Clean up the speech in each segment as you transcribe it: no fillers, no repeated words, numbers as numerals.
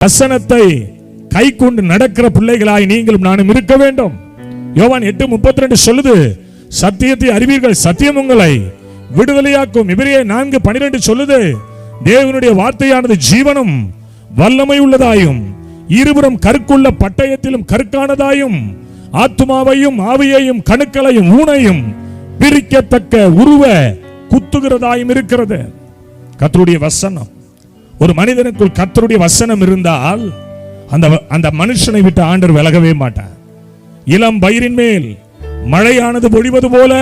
வசனத்தை கை கொண்டு நடக்கிற பிள்ளைகளாய் நீங்களும் நானும் இருக்க வேண்டும். யோவான் 8:32 சொல்லுது, சத்தியத்தை அறிவீர்கள், சத்தியம் உங்களை விடுதலையாக்கும். எபிரேயர் 4:12 சொல்லுது, தேவனுடைய வார்த்தையானது ஜீவனும் வல்லமை உள்ளதாயும் இருபுறம் கருக்குள்ள பட்டயத்திலும் கருக்கானதாயும் ஆத்துமாவையும் ஆவியையும் கணுக்களையும் ஊனையும் பிரிக்கத்தக்க உருவ குத்துகிறதாயும் இருக்கிறது. கர்த்தருடைய வசனம், ஒரு மனிதனுக்குள் கர்த்தருடைய வசனம் இருந்தால் அந்த மனுஷனை விட்டு ஆண்டவர் விலகவே மாட்டார். இளம் பயிரின் மேல் மழையானது பொழிவது போல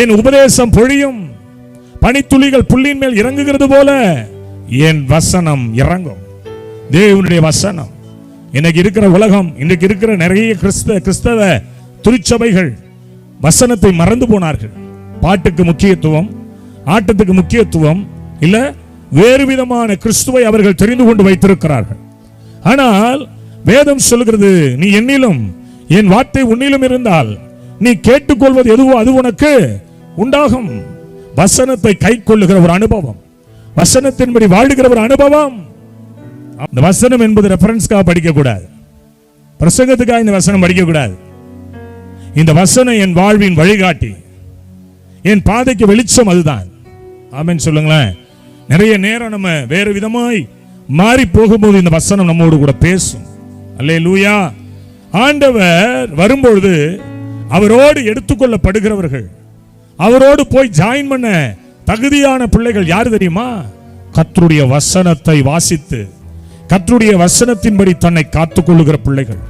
என் உபதேசம் பொழியும், பனித்துளிகள் புல்லின் மேல் இறங்குகிறது போல என் வசனம் இறங்கும். தேவனுடைய வசனம். இன்னைக்கு இருக்கிற உலகம், இன்றைக்கு இருக்கிற நிறைய கிறிஸ்தவ திருச்சபைகள் வசனத்தை மறந்து போனார்கள். பாட்டுக்கு முக்கியத்துவம், ஆட்டத்துக்கு முக்கியத்துவம் இல்ல, வேறு விதமான கிறிஸ்துவை அவர்கள் தெரிந்து கொண்டு வைத்திருக்கிறார்கள். ஆனால் வேதம் சொல்கிறது, நீ என்னிலும் என் வார்த்தை உன்னிலும் இருந்தால் நீ கேட்டுக்கொள்வது எதுவோ அது உனக்கு உண்டாகும். வசனத்தை கை கொள்ளுகிற ஒரு அனுபவம், வசனத்தின்படி வாழுகிற ஒரு அனுபவம். இந்த வசனம் என்பது ரெஃபரன்ஸ்க்காக படிக்க கூடாது, பிரசங்கத்துக்காக இந்த வசனம் படிக்க கூடாது. இந்த வசனம் என் வாழ்வின் வழிகாட்டி, என் பாதைக்கு வெளிச்சம். அதுதான். ஆமென் சொல்லுங்களேன். நிறைய நேரம் நம்ம வேறு விதமாய் மாறி போகும்போது இந்த வசனம் நம்மோடு கூட பேசும். அல்லேலூயா. ஆண்டவர் வரும்பொழுது அவரோடு எடுத்துக்கொள்ளப்படுகிறவர்கள், அவரோடு போய் ஜாயின் பண்ண தகுதியான பிள்ளைகள் யாரு தெரியுமா? கர்த்தருடைய வசனத்தை வாசித்து கர்த்தருடைய வசனத்தின்படி தன்னை காத்துக் கொள்ளுகிற பிள்ளைகள்.